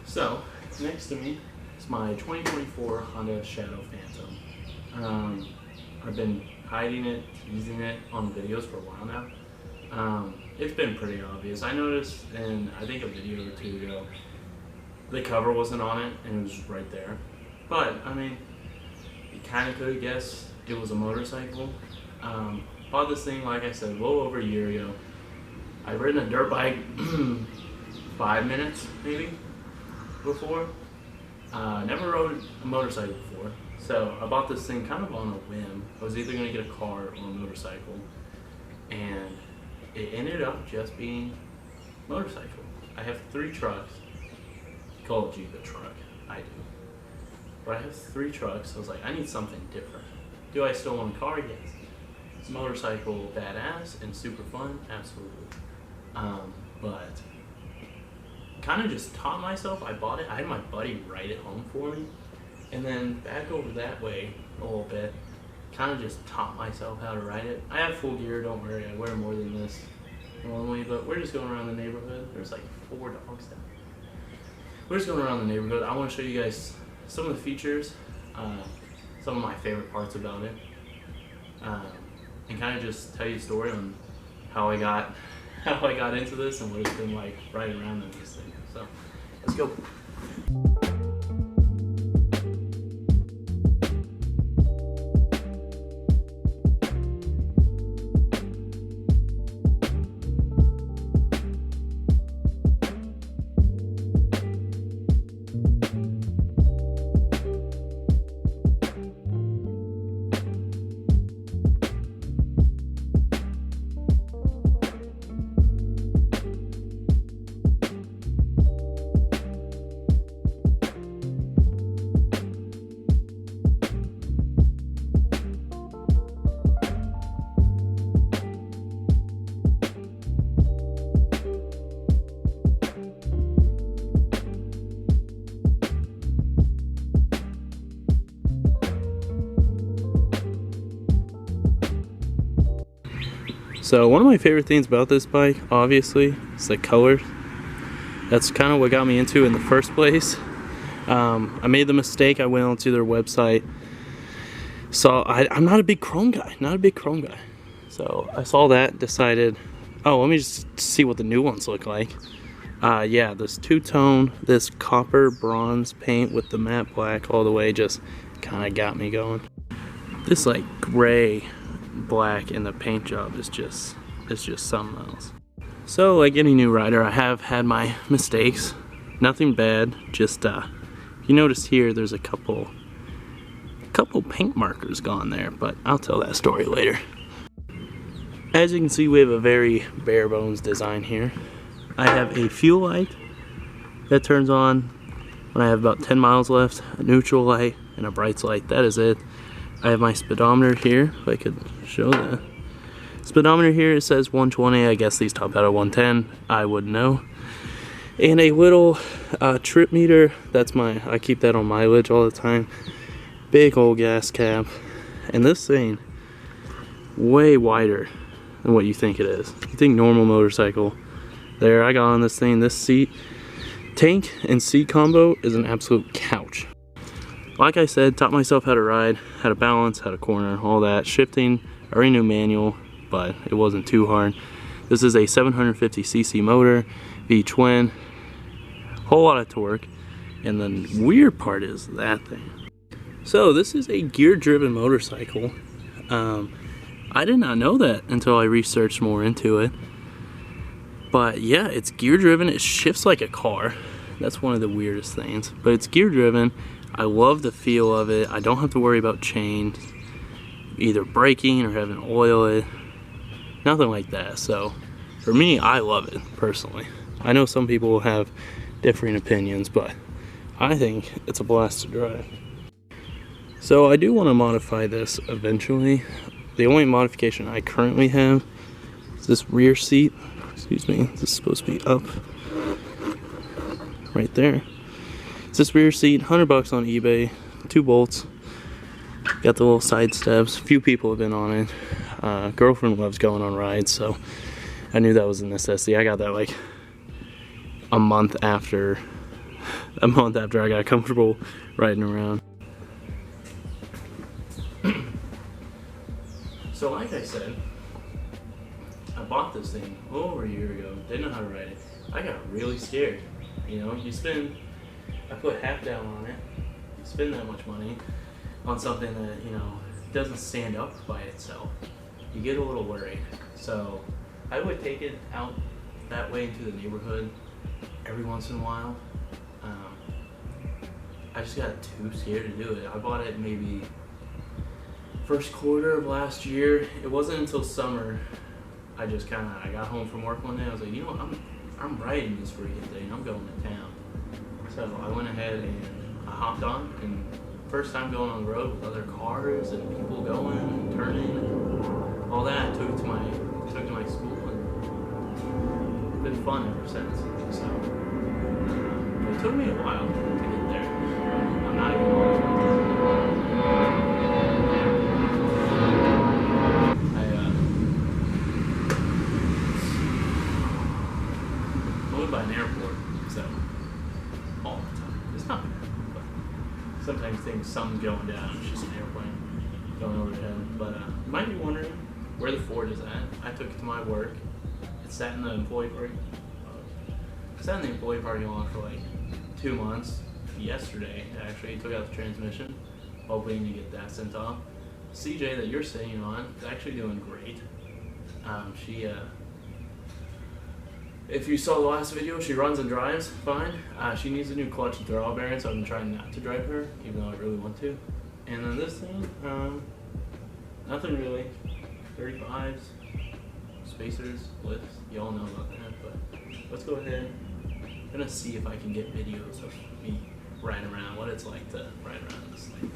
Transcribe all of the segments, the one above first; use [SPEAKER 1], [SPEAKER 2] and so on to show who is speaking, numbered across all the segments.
[SPEAKER 1] So, next to me is my 2024 Honda Shadow Phantom. I've been hiding it, teasing it on videos for a while now. It's been pretty obvious. I noticed in, I think, a video or two ago, the cover wasn't on it and it was right there. But, I mean, you kind of could have guessed it was a motorcycle. Bought this thing, like I said, a little over a year ago. I've ridden a dirt bike 5 minutes, maybe, before. Never rode a motorcycle before, so I bought this thing kind of on a whim. I was either going to get a car or a motorcycle, and it ended up just being motorcycle. I have 3 trucks. Call it Jeep a truck, I do. But I have 3 trucks, so I was like, I need something different. Do I still want a car? Yes. Is motorcycle badass and super fun? Absolutely. But kind of just taught myself. I bought it. I had my buddy write it home for me, and then back over that way a little bit. Kind of just taught myself how to ride it. I have full gear. Don't worry. I wear more than this normally, but we're just going around the neighborhood. There's like 4 dogs down there. We're just going around the neighborhood. I want to show you guys some of the features, some of my favorite parts about it, and kind of just tell you a story on how I got into this and what it's been like riding around in this thing. So let's go. So one of my favorite things about this bike, obviously, is the color. That's kind of what got me into it in the first place. I made the mistake. I went onto their website. So I'm not a big chrome guy. So I saw that, decided, oh, let me just see what the new ones look like. Yeah, this two-tone, this copper bronze paint with the matte black all the way just kind of got me going. This like gray black and the paint job is just something else. So like any new rider, I have had my mistakes. Nothing bad, just you notice here there's a couple paint markers gone there, but I'll tell that story later. As you can see, we have a very bare bones design here. I have a fuel light that turns on when I have about 10 miles left, a neutral light, and a brights light. That is it. I have my speedometer here, if I could show that. Speedometer here, it says 120. I guess these top out at 110. I wouldn't know. And a little trip meter. That's I keep that on mileage all the time. Big old gas cap. And this thing, way wider than what you think it is. You think normal motorcycle. There, I got on this thing. This seat, tank and seat combo is an absolute couch. Like I said, taught myself how to ride, how to balance, how to corner, all that. Shifting, I already knew manual, but it wasn't too hard. This is a 750cc motor, V-twin, whole lot of torque. And the weird part is that thing. So this is a gear-driven motorcycle. I did not know that until I researched more into it. But yeah, it's gear-driven. It shifts like a car. That's one of the weirdest things. But it's gear-driven. I love the feel of it. I don't have to worry about chains, either breaking or having to oil it. Nothing like that. So for me, I love it personally. I know some people will have differing opinions, but I think it's a blast to drive. So I do want to modify this eventually. The only modification I currently have is this rear seat. Excuse me, this is supposed to be up. right there. It's this rear seat, $100 on eBay, 2 bolts. Got the little side steps. A few people have been on it. Girlfriend loves going on rides, so I knew that was a necessity. I got that like a month after I got comfortable riding around. So like I said, I bought this thing over a year ago, didn't know how to ride it. I got really scared. You know, I put half down on it, you spend that much money on something that, you know, doesn't stand up by itself. You get a little worried. So I would take it out that way into the neighborhood every once in a while. I just got too scared to do it. I bought it maybe first quarter of last year. It wasn't until summer I got home from work one day. I was like, you know what, I'm riding this freaking thing. I'm going to town. So I went ahead and I hopped on, and first time going on the road with other cars and people going and turning and all that. I took it to my school, and it's been fun ever since. So it took me a while to get there. I'm not even I live by an airport, so all the time. It's not bad, but sometimes something's going down. It's just an airplane going overhead. But you might be wondering where the Ford is at. I took it to my work. It sat in the employee parking. Sat in the employee parking lot for like 2 months. Yesterday, actually, took out the transmission, hoping to get that sent off. CJ that you're sitting on is actually doing great. If you saw the last video, she runs and drives fine. She needs a new clutch and throttle bearing, so I've been trying not to drive her, even though I really want to. And then this thing, nothing really. 35s, spacers, lifts, you all know about that, but let's go ahead. I'm gonna see if I can get videos of me riding around, what it's like to ride around this thing.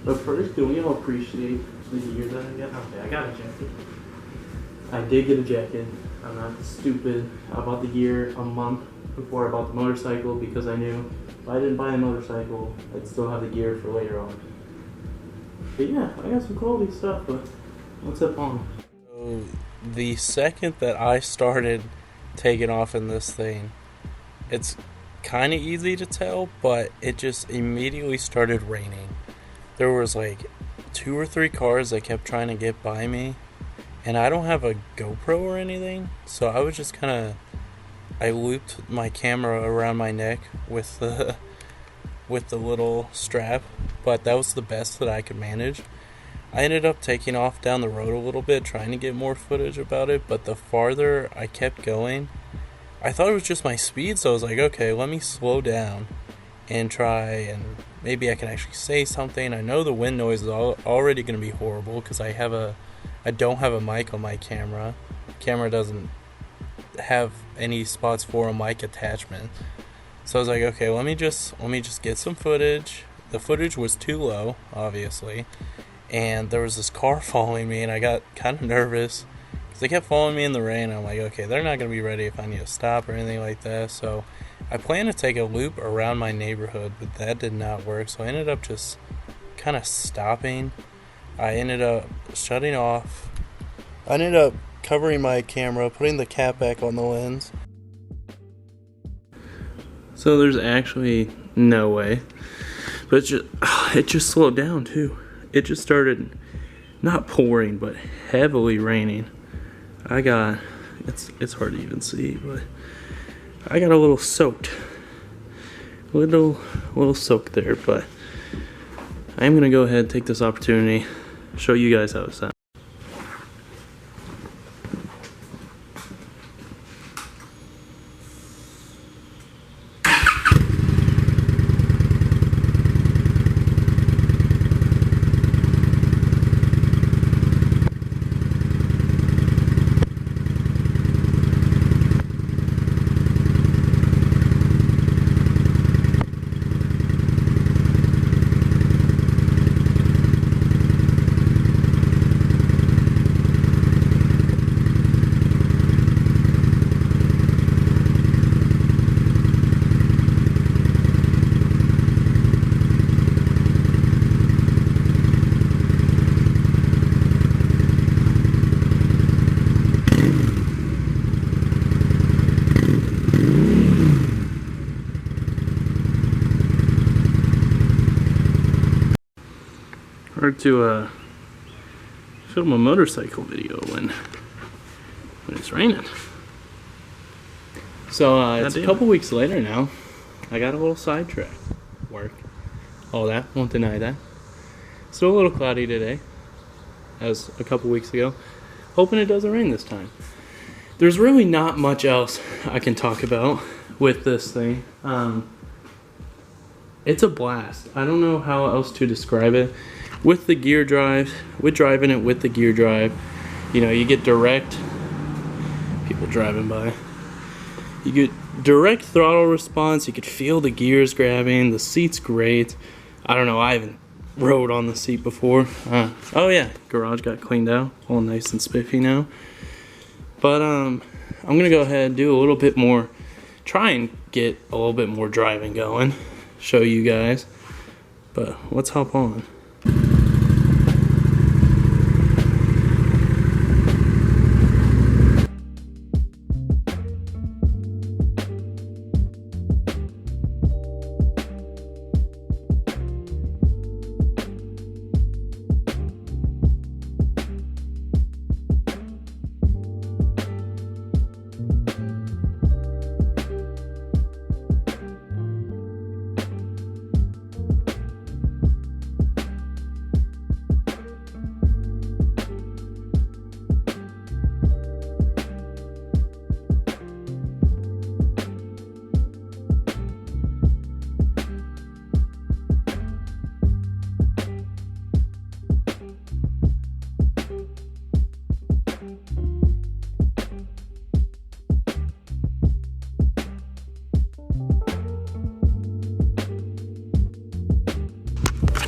[SPEAKER 1] But first, do we all appreciate the gear that I got? Okay, I got a jacket. I did get a jacket. I'm not stupid. I bought the gear a month before I bought the motorcycle because I knew if I didn't buy a motorcycle, I'd still have the gear for later on. But yeah, I got some quality stuff, but what's up on? So the second that I started taking off in this thing, it's kind of easy to tell, but it just immediately started raining. There was like 2 or 3 cars that kept trying to get by me, and I don't have a GoPro or anything, so I was just I looped my camera around my neck with the little strap, but that was the best that I could manage. I ended up taking off down the road a little bit, trying to get more footage about it, but the farther I kept going, I thought it was just my speed, so I was like, okay, let me slow down and try, and maybe I can actually say something. I know the wind noise is already going to be horrible because I don't have a mic on my camera. Camera doesn't have any spots for a mic attachment. So I was like, okay, let me just get some footage. The footage was too low, obviously, and there was this car following me, and I got kind of nervous because they kept following me in the rain. I'm like, okay, they're not going to be ready if I need to stop or anything like that. So I planned to take a loop around my neighborhood, but that did not work. So I ended up just kind of stopping. I ended up shutting off. I ended up covering my camera, putting the cap back on the lens. So there's actually no way, but it just slowed down too. It just started not pouring, but heavily raining. It's hard to even see, but I got a little soaked, little soaked there. But I am gonna go ahead and take this opportunity, show you guys how it sounds. hard to film a motorcycle video when it's raining. So it's a couple weeks later now. I got a little sidetracked. Work. All that, won't deny that. Still a little cloudy today, as a couple weeks ago. Hoping it doesn't rain this time. There's really not much else I can talk about with this thing. It's a blast. I don't know how else to describe it. With the gear drive, with driving it with the gear drive, you know, you get direct, people driving by, you get direct throttle response. You could feel the gears grabbing. The seat's great. I don't know, I haven't rode on the seat before. Oh yeah, garage got cleaned out, all nice and spiffy now. But I'm gonna go ahead and do a little bit more, try and get a little bit more driving going, show you guys. But let's hop on.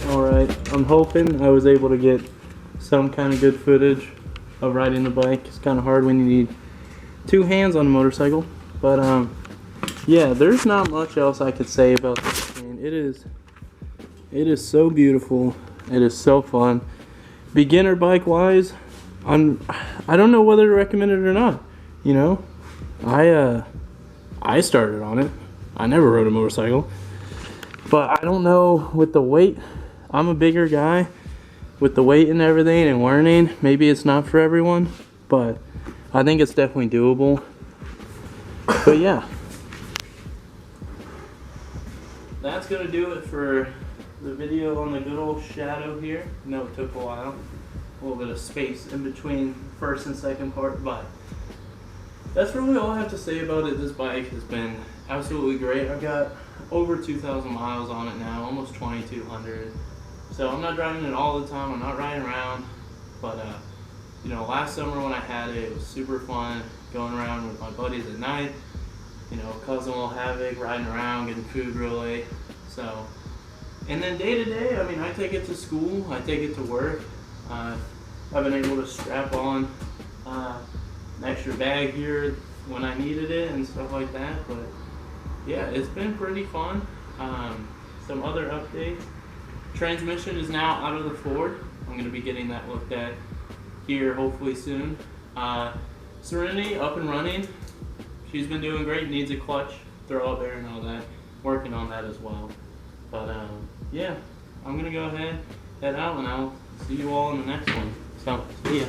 [SPEAKER 1] Alright, I'm hoping I was able to get some kind of good footage of riding the bike. It's kind of hard when you need two hands on a motorcycle. But yeah, there's not much else I could say about this thing. It is so beautiful. It is so fun. Beginner bike wise, I don't know whether to recommend it or not. You know, I started on it. I never rode a motorcycle. But I don't know with the weight. I'm a bigger guy. With the weight and everything and learning, maybe it's not for everyone. But I think it's definitely doable. But yeah. That's going to do it for the video on the good old Shadow here. I know it took a while. A little bit of space in between first and second part. But that's really all I have to say about it. This bike has been absolutely great. I've got over 2,000 miles on it now, almost 2,200. So I'm not driving it all the time. I'm not riding around. But you know, last summer when I had it, it was super fun going around with my buddies at night. You know, causing a little havoc, riding around, getting food really. So, and then day to day, I mean, I take it to school. I take it to work. I've been able to strap on an extra bag here when I needed it and stuff like that. But yeah, it's been pretty fun. Some other updates. Transmission is now out of the Ford. I'm going to be getting that looked at here hopefully soon. Serenity up and running. She's been doing great. Needs a clutch, throw-up air and all that. Working on that as well. But yeah, I'm going to go ahead, head out, and I'll see you all in the next one. So, see ya.